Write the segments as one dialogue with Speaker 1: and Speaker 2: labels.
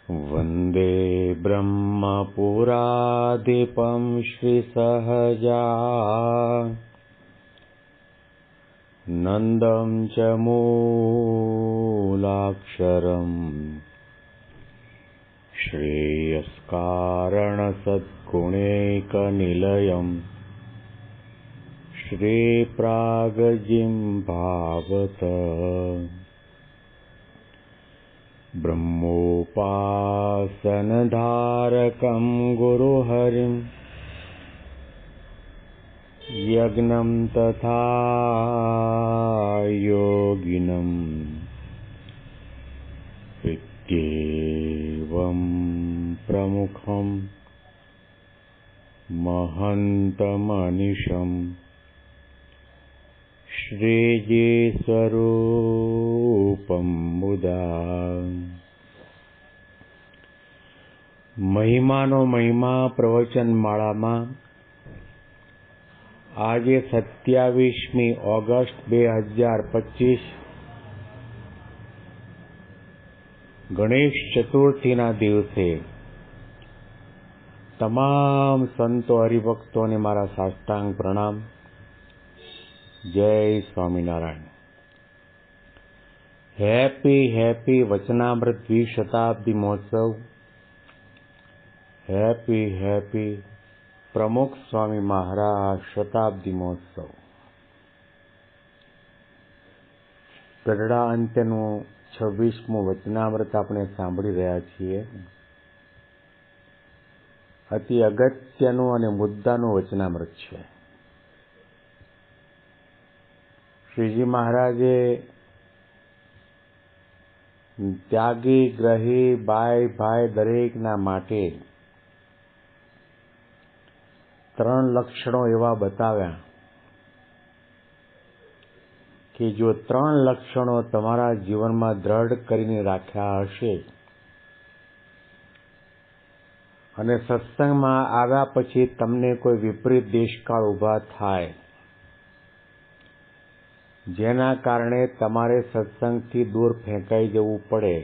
Speaker 1: वन्दे ब्रह्मपुराधिपं श्रीसहजा नन्दं च मूलाक्षरम् श्रेयस्कारणसद्गुणैकनिलयम् श्रीप्रागजिं भावत ब्रह्मोपासनधारकं गुरुहरिं यज्ञं तथा योगिनं विद्येवं प्रमुखं महन्तमनिशं श्रीजीस्वरूपं मुदा महिमानो महिमा प्रवचन माळाમાં આજે 27મી ઓગસ્ટ 2025 ગણેશ ચતુર્થીના દિવસે તમામ સંતો હરિભક્તોને મારા સાષ્ટાંગ પ્રણામ. જય સ્વામિનારાયણ. હેપી વચનામૃત દ્વિશતાબ્દી મહોત્સવ. હેપી પ્રમુખ સ્વામી મહારાજ શતાબ્દી મહોત્સવ. ગઢડા અંત્યનું 26મું વચનામૃત આપણે સાંભળી રહ્યા છીએ. અતિ અગત્યનું અને મુદ્દાનું વચનામૃત છે. શ્રીજી મહારાજે ત્યાગી ગ્રહી ભાઈ દરેકના માટે 3 લક્ષણો એવા બતાવ્યા કે જો 3 લક્ષણો તમારા જીવનમાં દ્રઢ કરીને રાખ્યા હશે અને સત્સંગમાં આવ્યા પછી તમને કોઈ વિપરીત દેશકાળ ઊભા થાય જેના કારણે તમારે સત્સંગથી દૂર ફેંકાઈ જવું પડે,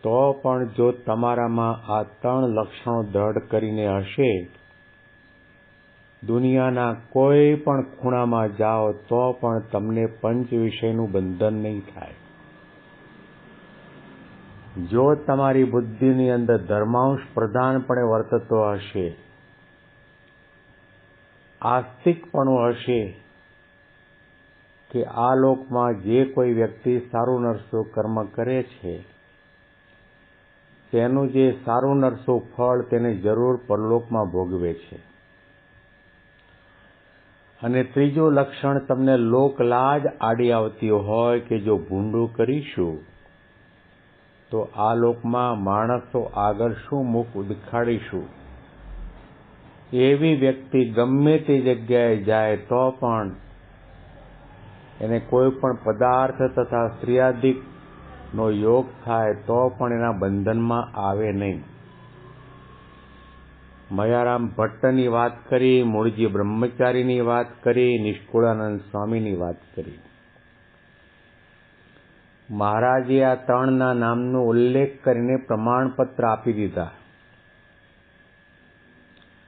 Speaker 1: તો પણ જો તમારામાં આ 3 લક્ષણો દ્રઢ કરીને હશે, દુનિયાના કોઈ પણ ખૂણામાં જાઓ તો પણ તમને પંચ વિષયનું બંધન નહીં થાય. જો તમારી બુદ્ધિની અંદર ધર્માંશ પ્રધાનપણે વર્તતો હશે, આસ્તિકપણું હશે કે આ લોકમાં જે કોઈ વ્યક્તિ સારું નરસું કર્મ કરે છે તેનું જે સારું નરસું ફળ તેને જરૂર પરલોકમાં ભોગવે છે. અને ત્રીજું લક્ષણ તમને લોકલાજ આડી આવતી હોય કે જો ભૂંડું કરીશું તો આ લોકમાં માણસો આગળ શું મુખ દેખાડીશું, એવી વ્યક્તિ ગમે તે જગ્યાએ જાય તો પણ એને કોઈ પણ પદાર્થ તથા સ્ત્રીયાદિકનો યોગ થાય તો પણ એના બંધનમાં આવે નહીં. મયારામ ભટ્ટની વાત કરી, મૂળજી બ્રહ્મચારીની વાત કરી, નિષ્કુળાનંદ સ્વામીની વાત કરી. મહારાજે આ 3ના નામનો ઉલ્લેખ કરીને પ્રમાણપત્ર આપી દીધા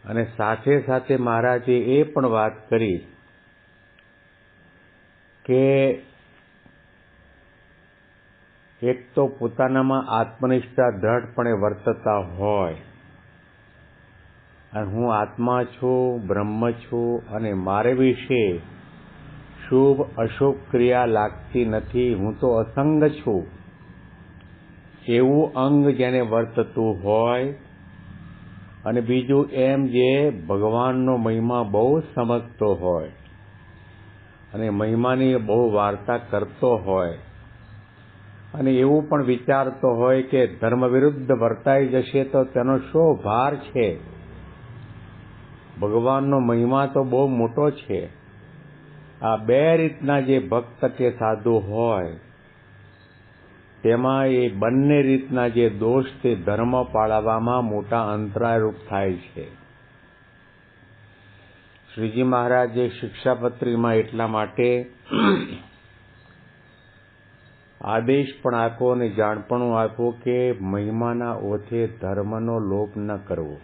Speaker 1: અને સાથે સાથે મહારાજે એ પણ વાત કરી કે એક તો પોતાનામાં આત્મનિષ્ઠા દ્રઢપણે વર્તતા હોય અને હું આત્મા છું, બ્રહ્મ છું અને મારે વિશે શુભ અશુભ ક્રિયા લાગતી નથી, હું તો અસંગ છું, એવું અંગ જેને વર્તતું હોય. અને બીજું એમ જે ભગવાનનો મહિમા બહુ સમજતો હોય અને મહિમાની બહુ વાર્તા કરતો હોય અને એવું પણ વિચારતો હોય કે ધર્મ વિરુદ્ધ વર્તાઈ જશે તો તેનો શો ભાર છે, ભગવાનનો મહિમા તો બહુ મોટો છે. આ 2 રીતના જે ભક્ત કે સાધુ હોય તેમાં એ બંને રીતના જે દોષ તે ધર્મ પાળવામાં મોટા અંતરાયરૂપ થાય છે. શ્રીજી મહારાજે શિક્ષાપત્રીમાં એટલા માટે આદેશ પણ આપ્યો અને જાણપણું આપ્યું કે મહિમાના ઓથે ધર્મનો લોપ ન કરવો.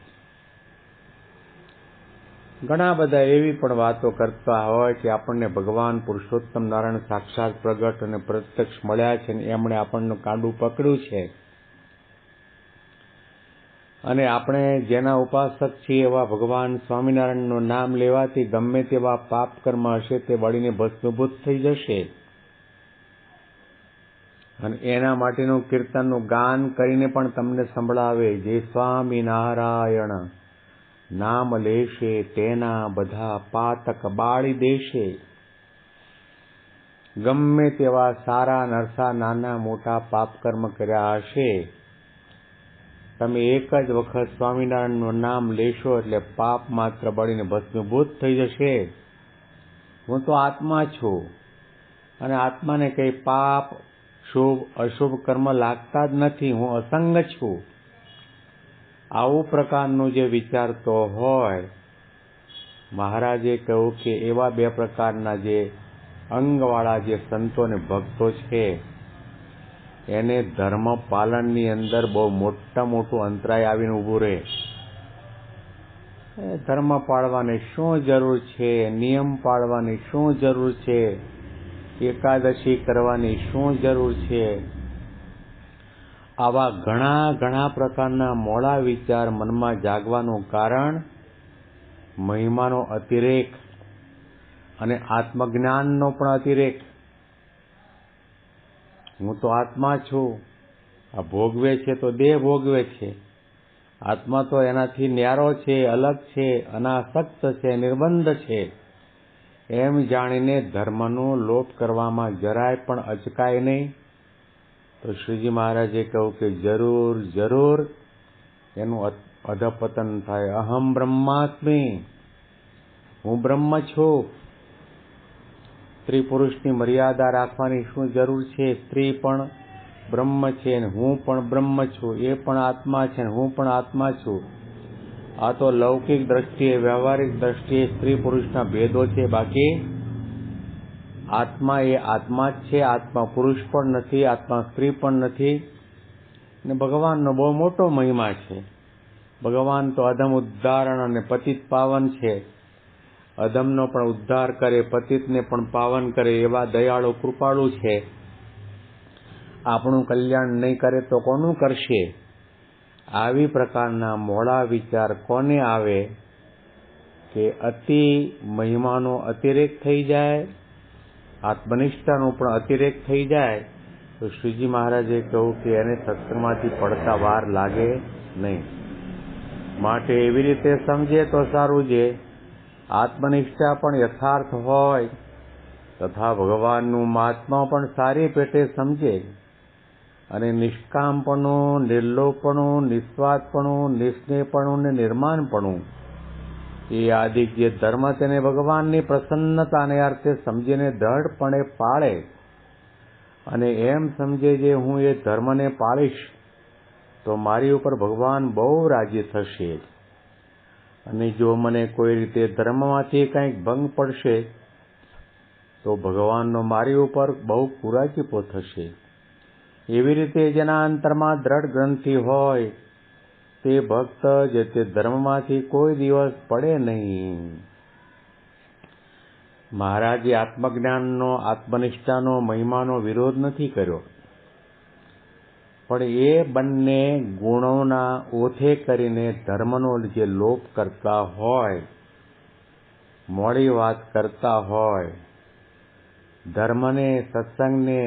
Speaker 1: ઘણા બધા એવી પણ વાતો કરતા હોય કે આપણને ભગવાન પુરુષોત્તમ નારાયણ સાક્ષાત પ્રગટ અને પ્રત્યક્ષ મળ્યા છે અને એમણે આપણને કાંડું પકડ્યું છે અને આપણે જેના ઉપાસક છીએ એવા ભગવાન સ્વામિનારાયણનું નામ લેવાથી ગમે તેવા પાપ કર્મ હશે તે બળીને ભસ્મીભૂત થઈ જશે અને એના માટેનું કીર્તનનું ગાન કરીને પણ તમને સંભળાવે, જે સ્વામિનારાયણ નામ લેશે તેના બધા પાતક બાળી દેશે. ગમે તેવા સારા નરસા નાના મોટા પાપ કર્મ કર્યા હશે, તમે એક જ વખત સ્વામિનારાયણનું નામ લેશો એટલે પાપ માત્ર બળીને ભસ્મીભૂત થઈ જશે. હું તો આત્મા છું અને આત્માને કઈ પાપ શુભ અશુભ કર્મ લાગતા જ નથી, હું અસંગ છું. આવું પ્રકારનું જે વિચારતો હોય, મહારાજે કહ્યું કે એવા બે પ્રકારના જે અંગવાળા જે સંતો અને ભક્તો છે એને ધર્મ પાલનની અંદર બહુ મોટું અંતરાય આવીને ઊભું રહે. ધર્મ પાળવાની શું જરૂર છે, નિયમ પાળવાની શું જરૂર છે, એકાદશી કરવાની શું જરૂર છે, આવા ઘણા પ્રકારના મોડા વિચાર મનમાં જાગવાનું કારણ મહિમાનો અતિરેક અને આત્મજ્ઞાનનો પણ અતિરેક. હું તો આત્મા છું, આ ભોગવે છે તો દેહ ભોગવે છે, આત્મા તો એનાથી ન્યારો છે, અલગ છે, અનાસક્ત છે, નિર્બંધ છે, એમ જાણીને ધર્મનો લોપ કરવામાં જરાય પણ અચકાય નહીં. તો શ્રીજી મહારાજે કહ્યું કે જરૂર એનું અધપતન થાય. અહમ બ્રહ્માસ્મિ, હું બ્રહ્મ છું. સ્ત્રી પુરુષની મર્યાદા રાખવાની શું જરૂર છે? સ્ત્રી પણ બ્રહ્મ છે અને હું પણ બ્રહ્મ છું, એ પણ આત્મા છે અને હું પણ આત્મા છું. આ તો લૌકિક દ્રષ્ટિએ વ્યવહારિક દ્રષ્ટિએ સ્ત્રી પુરુષના ભેદો છે, બાકી આત્મા એ આત્મા જ છે. આત્મા પુરુષ પણ નથી, આત્મા સ્ત્રી પણ નથી. ને ભગવાનનો બહુ મોટો મહિમા છે. ભગવાન તો અધમ ઉદ્ધારણ અને પતિત પાવન છે. અધમનો પણ ઉદ્ધાર કરે, પતિતને પણ પાવન કરે એવા દયાળુ કૃપાળુ છે. આપણું કલ્યાણ નહીં કરે તો કોનું કરશે? આવી પ્રકારના મોડા વિચાર કોને આવે કે અતિ મહિમાનો અતિરેક થઈ જાય, આત્મનિષ્ઠાનો પણ અતિરેક થઈ જાય, તો શ્રીજી મહારાજે કહ્યું કે એને સત્સંગમાંથી પડતા વાર લાગે નહીં. માટે એવી રીતે સમજે તો સારું છે. આત્મનિષ્ઠા પણ યથાર્થ હોય તથા ભગવાનનું મહાત્મા પણ સારી પેટે સમજે અને નિષ્કામપણું, નિર્લોપણું, નિસ્વાર્થપણું, નિસ્નેહપણું ને નિર્માણપણું એ આદિક જે ધર્મ તેને ભગવાનની પ્રસન્નતાને અર્થે સમજીને દ્રઢપણે પાળે અને એમ સમજે જે હું એ ધર્મને પાળીશ તો મારી ઉપર ભગવાન બહુ રાજી થશે અને જો મને કોઈ રીતે ધર્મમાંથી કંઈક ભંગ પડશે તો ભગવાનનો મારી ઉપર બહુ કુરાજીપો થશે. એવી રીતે જેના અંતરમાં દ્રઢ ગ્રંથિ હોય તે ભક્ત જે તે ધર્મમાંથી કોઈ દિવસ પડે નહીં. મહારાજે આત્મજ્ઞાનનો, આત્મનિષ્ઠાનો, મહિમાનો વિરોધ નથી કર્યો, પણ એ બંને ગુણોના ઓથે કરીને ધર્મનો જે લોપ કરતા હોય, મોડી વાત કરતા હોય, ધર્મને, સત્સંગને,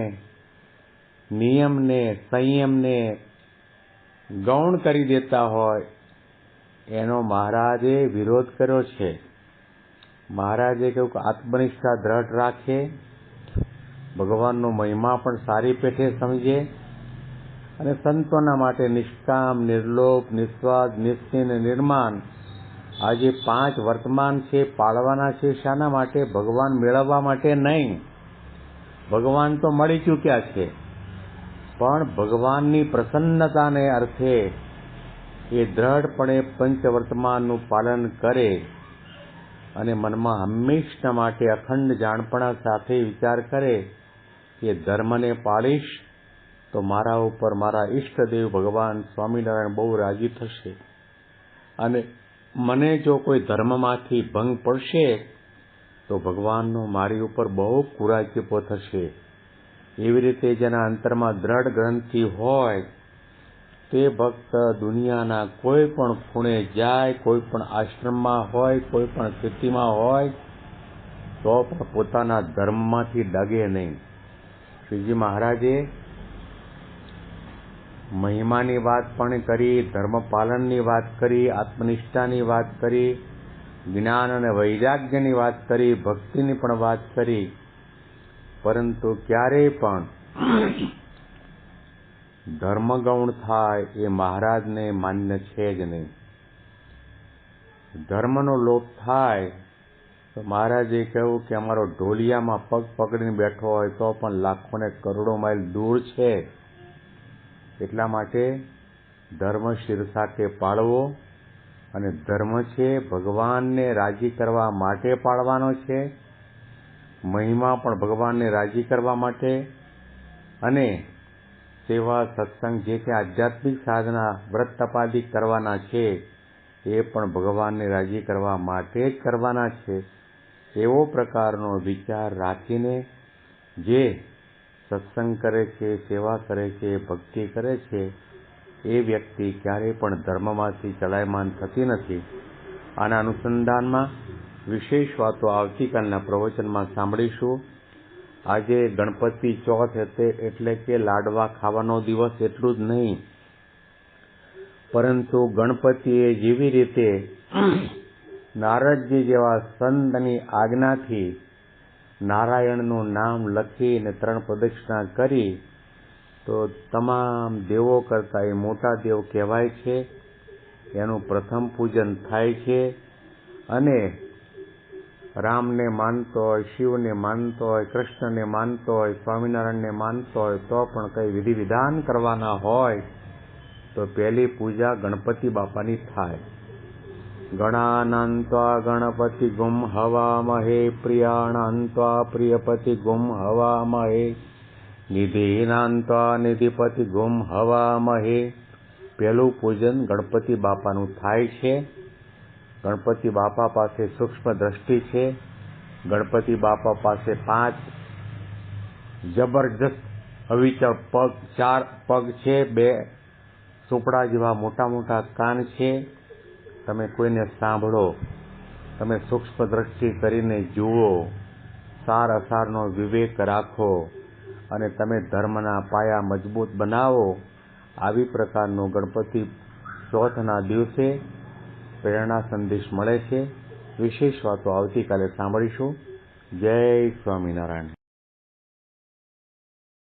Speaker 1: નિયમને, સંયમને ગૌણ કરી દેતા હોય એનો મહારાજે વિરોધ કર્યો છે. મહારાજે કહ્યું કે આત્મનિષ્ઠા દ્રઢ રાખે, ભગવાનનો મહિમા પણ સારી પેઠે સમજે અને સંતોના માટે નિષ્કામ, નિર્લોભ, નિસ્વાર્થ, નિસ્નેહ અને નિર્માણ આ જે 5 વર્તમાન છે પાળવાના છે. શાના માટે? ભગવાન મેળવવા માટે નહીં. ભગવાન તો મળી ચૂક્યા છે, પણ ભગવાનની પ્રસન્નતાને અર્થે એ દ્રઢપણે પંચવર્તમાનનું પાલન કરે અને મનમાં હંમેશા માટે અખંડ જાણપણા સાથે વિચાર કરે એ ધર્મને પાળીશ તો મારા ઉપર મારા ઈષ્ટદેવ ભગવાન સ્વામિનારાયણ બહુ રાજી થશે, અને મને જો કોઈ ધર્મમાંથી ભંગ પડશે તો ભગવાનનો મારી ઉપર બહુ કુરાચીપો થશે. એવી રીતે જેના અંતરમાં દ્રઢ ગ્રંથિ હોય તે ભક્ત દુનિયાના કોઈ પણ ખૂણે જાય, કોઈ પણ આશ્રમમાં હોય, કોઈ પણ સ્થિતિમાં હોય તો પણ પોતાના ધર્મમાંથી ડગે નહીં. શ્રીજી મહારાજે મહિમાની વાત પણ કરી, ધર્મ પાલનની વાત કરી, આત્મનિષ્ઠાની વાત કરી, જ્ઞાન અને વૈરાગ્યની વાત કરી, ભક્તિની પણ વાત કરી, પરંતુ ક્યારેય પણ ધર્મગૌણ થાય એ મહારાજને માન્ય છે જ નહીં. ધર્મનો લોપ થાય તો મહારાજે કહ્યું કે અમારો ઢોલિયામાં પગ પકડીને બેઠો હોય તો પણ લાખો ને કરોડો માઇલ દૂર છે. એટલા માટે ધર્મ શિરસાકે પાળવો, અને ધર્મ છે ભગવાનને રાજી કરવા માટે પાળવાનો છે, મહિમા પણ ભગવાનને રાજી કરવા માટે, અને સેવા સત્સંગ જે કે આધ્યાત્મિક સાધના વ્રત તપાદિક કરવાના છે એ પણ ભગવાનને રાજી કરવા માટે જ કરવાના છે. એવો પ્રકારનો વિચાર રાખીને જે સત્સંગ કરે છે, સેવા કરે છે, ભક્તિ કરે છે એ વ્યક્તિ ક્યારેય પણ ધર્મમાંથી ચલાયમાન થતી નથી. આના અનુસંધાનમાં વિશેષ વાતો આવતીકાલના પ્રવચનમાં સાંભળીશું. આજે ગણપતિ ચોથ એટલે કે લાડવા ખાવાનો દિવસ એટલું જ નહીં, પરંતુ ગણપતિએ જેવી રીતે નારદજી જેવા સંતની આજ્ઞાથી નારાયણનું નામ લખીને 3 પ્રદક્ષિણા કરી તો તમામ દેવો કરતાં એ મોટા દેવ કહેવાય છે. એનું પ્રથમ પૂજન થાય છે, અને રામને માનતો હોય, શિવને માનતો હોય, કૃષ્ણને માનતો હોય, સ્વામિનારાયણને માનતો હોય તો પણ કંઈ વિધિ વિધાન કરવાના હોય તો પહેલી પૂજા ગણપતિ બાપાની થાય. ગણાનાન્ત્વા ગણપતિ ગુમ હવામહે, પ્રિયાણાન્ત્વા પ્રિયપતિ ગુમ હવામહે, નિધિનાન્ત્વા નિધિપતિ ગુમ હવામહે. પહેલું પૂજન ગણપતિ બાપાનું થાય છે. ગણપતિ બાપા પાસે સૂક્ષ્મ દ્રષ્ટિ છે. ગણપતિ બાપા પાસે 5 જબરજસ્ત અવિચળ પગ, 4 પગ છે, 2 સુપડા જેવા મોટા મોટા કાન છે. તમે કોઈને સાંભળો, તમે સૂક્ષ્મ દ્રષ્ટિ કરીને જુઓ, સાર અસારનો વિવેક રાખો, અને તમે ધર્મના પાયા મજબૂત બનાવો. આવી પ્રકારનો ગણપતિ ચોથના દિવસે પ્રેરણા સંદેશ મળે છે. વિશેષ વાતો આવતીકાલે સાંભળીશું. જય સ્વામિનારાયણ.